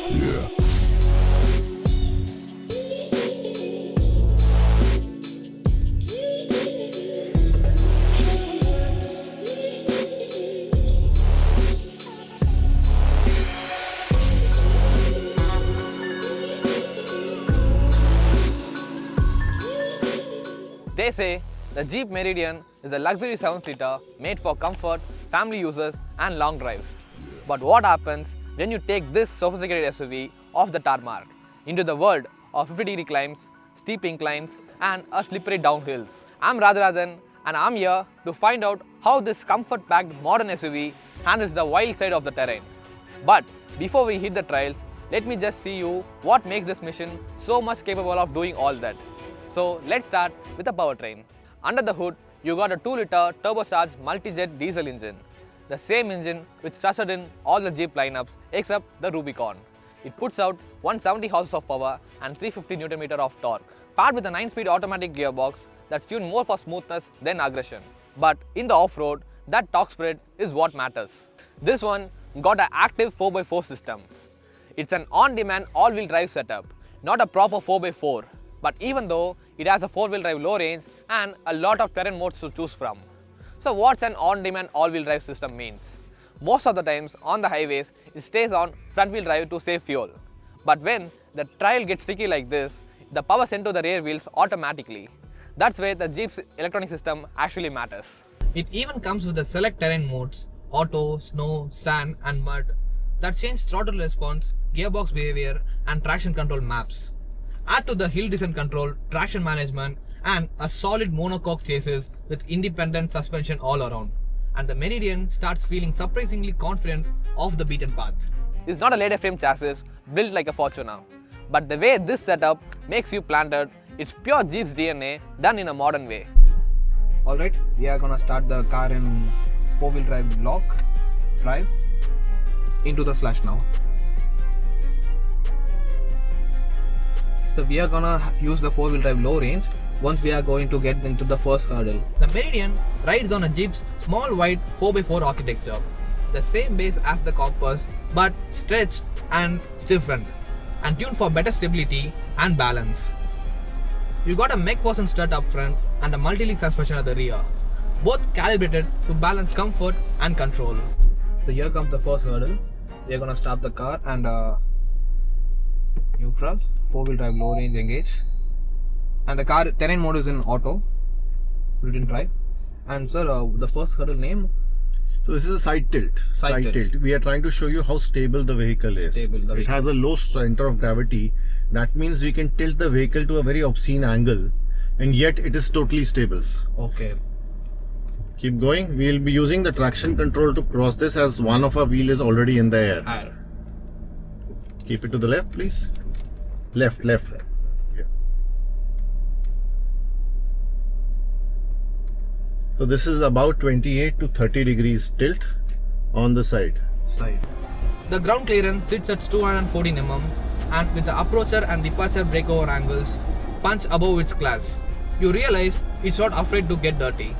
They say the Jeep Meridian is a luxury 7-seater made for comfort, family uses and long drives. But what happens when you take this sophisticated SUV off the tarmac into the world of 50-degree climbs, steep inclines and slippery downhills? I'm Rajarajan and I'm here to find out how this comfort-packed modern SUV handles the wild side of the terrain. But before we hit the trails, let me just see you what makes this mission so much capable of doing all that. So let's start with the powertrain. Under the hood, you got a 2-liter turbocharged Multijet diesel engine. The same engine which trusted in all the Jeep lineups except the Rubicon. It puts out 170 horses of power and 350 Nm of torque, paired with a 9-speed automatic gearbox that's tuned more for smoothness than aggression. But in the off-road, that torque spread is what matters. This one got an active 4x4 system. It's an on-demand all-wheel drive setup, not a proper 4x4. But even though it has a 4-wheel drive low range and a lot of terrain modes to choose from. So what's an on-demand all-wheel drive system means? Most of the times on the highways, it stays on front-wheel drive to save fuel. But when the trail gets tricky like this, the power sent to the rear wheels automatically. That's where the Jeep's electronic system actually matters. It even comes with the select terrain modes, auto, snow, sand and mud that change throttle response, gearbox behavior and traction control maps. Add to the hill descent control, traction management and a solid monocoque chassis with independent suspension all around. And the Meridian starts feeling surprisingly confident off the beaten path. It's not a later frame chassis built like a Fortuner. But the way this setup makes you planted, it's pure Jeep's DNA done in a modern way. Alright, we are gonna start the car in 4-wheel drive into the slush now. So we are gonna use the 4-wheel drive low range once we are going to get into the first hurdle. The Meridian rides on a Jeep's small wide 4x4 architecture. The same base as the Compass but stretched and stiffened and tuned for better stability and balance. You got a MacPherson strut up front and a multi-link suspension at the rear, both calibrated to balance comfort and control. So here comes the first hurdle. We are gonna start the car and neutral. 4-wheel drive low range engage, and the car terrain mode is in auto, written drive. And sir, the first hurdle name? So this is a side tilt. Side tilt. We are trying to show you how stable the vehicle is. It has a low center of gravity. That means we can tilt the vehicle to a very obscene angle, and yet it is totally stable. Okay. Keep going. We will be using the traction control to cross this as one of our wheel is already in the air. Keep it to the left, please. Left. Yeah. So this is about 28 to 30 degrees tilt on the side. The ground clearance sits at 214 mm and with the approacher and departure breakover angles punch above its class. You realize it's not afraid to get dirty.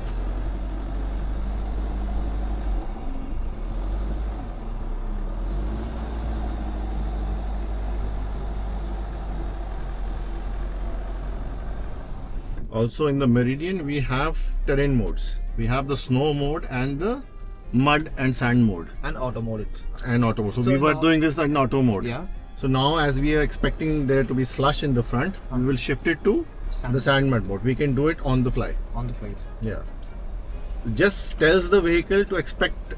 Also in the Meridian we have terrain modes. We have the snow mode and the mud and sand mode. And auto mode. So we were doing this in auto mode. Yeah. So now as we are expecting there to be slush in the front, we will shift it to the sand mud mode. We can do it on the fly. Yeah. It just tells the vehicle to expect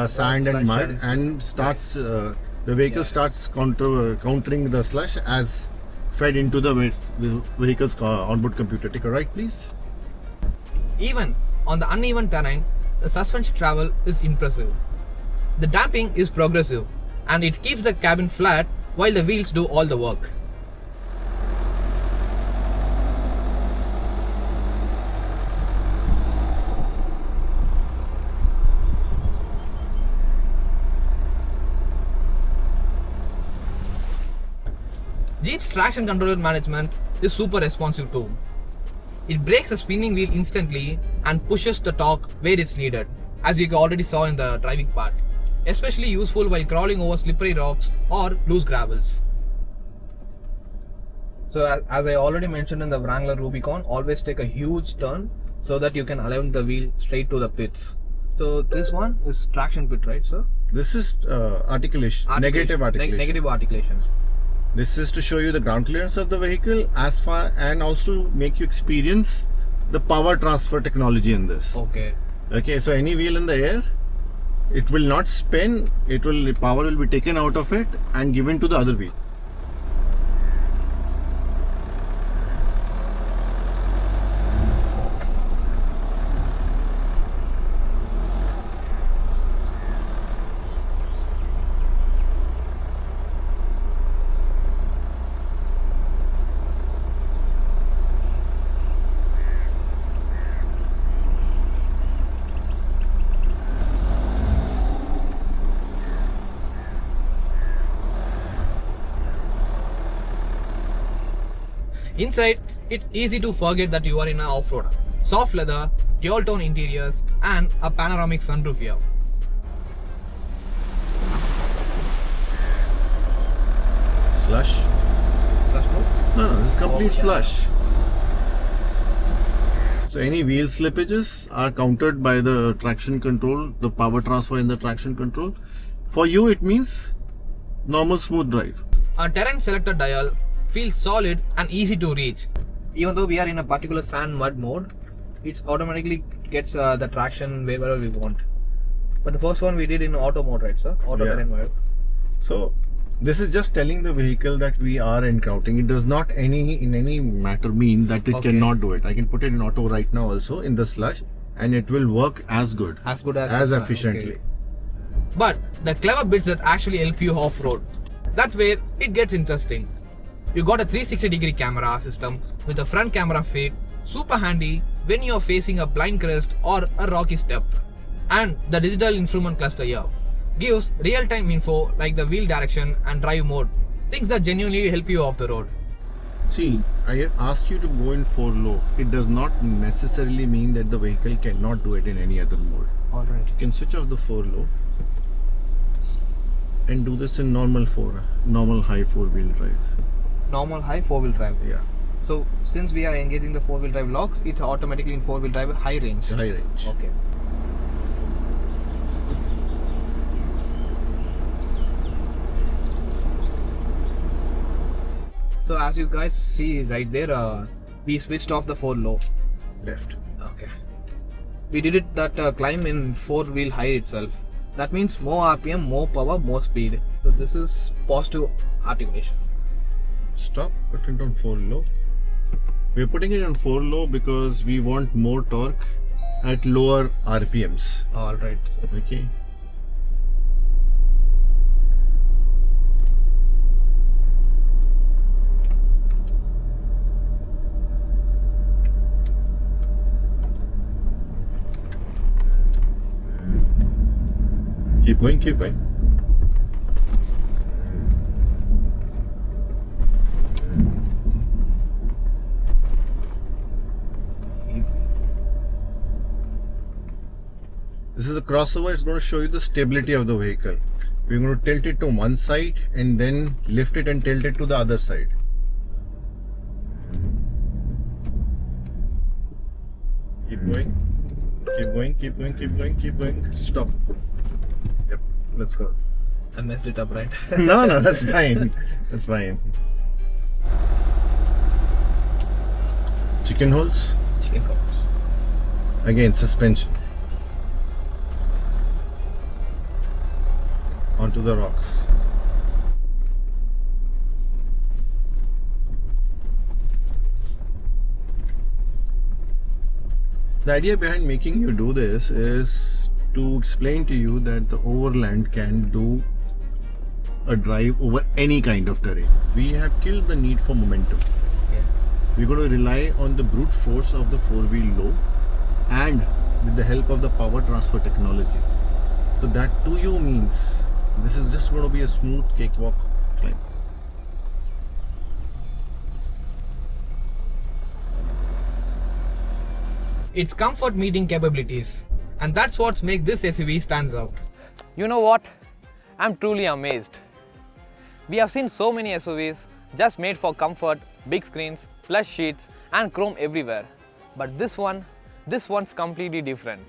sand and mud and starts the vehicle starts countering the slush as fed into the vehicle's onboard computer. Take a right, please. Even on the uneven terrain, the suspension travel is impressive. The damping is progressive and it keeps the cabin flat while the wheels do all the work. Jeep's traction controller management is super responsive too. It brakes the spinning wheel instantly and pushes the torque where it's needed, as you already saw in the driving part. especially useful while crawling over slippery rocks or loose gravels. So as I already mentioned in the Wrangler Rubicon, always take a huge turn so that you can align the wheel straight to the pits. So this one is traction pit, right, sir? This is articulation, negative articulation. Negative articulation. This is to show you the ground clearance of the vehicle as far, and also make you experience the power transfer technology in this. Okay, so any wheel in the air, it will not spin, power will be taken out of it and given to the other wheel. Inside, it's easy to forget that you are in an off-road. Soft leather, dual-tone interiors, and a panoramic sunroof here. Slush? Slush mode? No, this is complete slush. So any wheel slippages are countered by the traction control, the power transfer in the traction control. For you, it means normal smooth drive. Our terrain selector dial feels solid and easy to reach. Even though we are in a particular sand mud mode, it automatically gets the traction wherever we want. But the first one we did in auto mode, right, sir? Auto terrain mode. So this is just telling the vehicle that we are encountering. It does not in any matter mean that it cannot do it. I can put it in auto right now also in the slush, and it will work as good as efficiently. Okay. But the clever bits that actually help you off-road. That way it gets interesting. You got a 360-degree camera system with a front camera feed, super handy when you are facing a blind crest or a rocky step. And the digital instrument cluster here gives real-time info like the wheel direction and drive mode, things that genuinely help you off the road. See, I asked you to go in 4 low. It does not necessarily mean that the vehicle cannot do it in any other mode. Alright. You can switch off the 4 low and do this in normal high 4-wheel drive. Normal high 4-wheel drive. Yeah. So since we are engaging the 4-wheel drive locks, it's automatically in 4-wheel drive high range. High range. Okay. So as you guys see right there, we switched off the 4 low. Left. Okay. We did it that climb in 4-wheel high itself. That means more RPM, more power, more speed. So this is positive articulation. Stop, put it on 4 low. We're putting it on 4 low because we want more torque at lower RPMs. Alright. Okay. Keep going, keep going. This is the crossover. It's going to show you the stability of the vehicle. We're going to tilt it to one side and then lift it and tilt it to the other side. Keep going. Keep going, keep going, keep going, keep going. Stop. Yep, let's go. I messed it up, right? No, that's fine. That's fine. Chicken holes. Chicken holes. Again, suspension. Onto the rocks. The idea behind making you do this is to explain to you that the overland can do a drive over any kind of terrain. We have killed the need for momentum. Yeah. We're going to rely on the brute force of the 4-wheel low and with the help of the power transfer technology. So that to you means this is just going to be a smooth cakewalk climb. It's comfort meeting capabilities, and that's what makes this SUV stands out. You know what? I'm truly amazed. We have seen so many SUVs just made for comfort, big screens, plush sheets and chrome everywhere. But this one's completely different.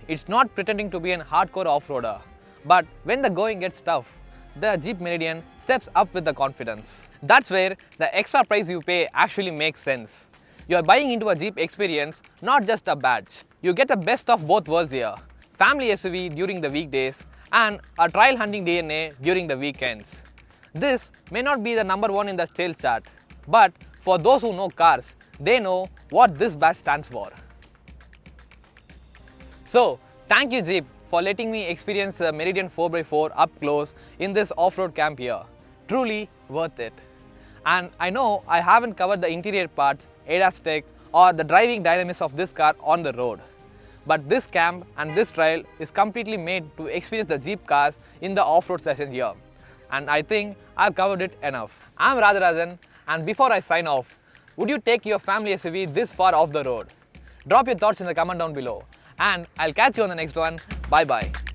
It's not pretending to be an hardcore off-roader, but when the going gets tough, the Jeep Meridian steps up with the confidence. That's where the extra price you pay actually makes sense. You are buying into a Jeep experience, not just a badge. You get the best of both worlds here. Family SUV during the weekdays and a trial hunting DNA during the weekends. This may not be the number one in the sales chart, but for those who know cars, they know what this badge stands for. So, thank you Jeep for letting me experience the Meridian 4x4 up close in this off-road camp here. Truly worth it. And I know I haven't covered the interior parts, ADAS tech or the driving dynamics of this car on the road. But this camp and this trial is completely made to experience the Jeep cars in the off-road session here. And I think I've covered it enough. I'm Rajarajan, and before I sign off, would you take your family SUV this far off the road? Drop your thoughts in the comment down below. And I'll catch you on the next one. Bye bye.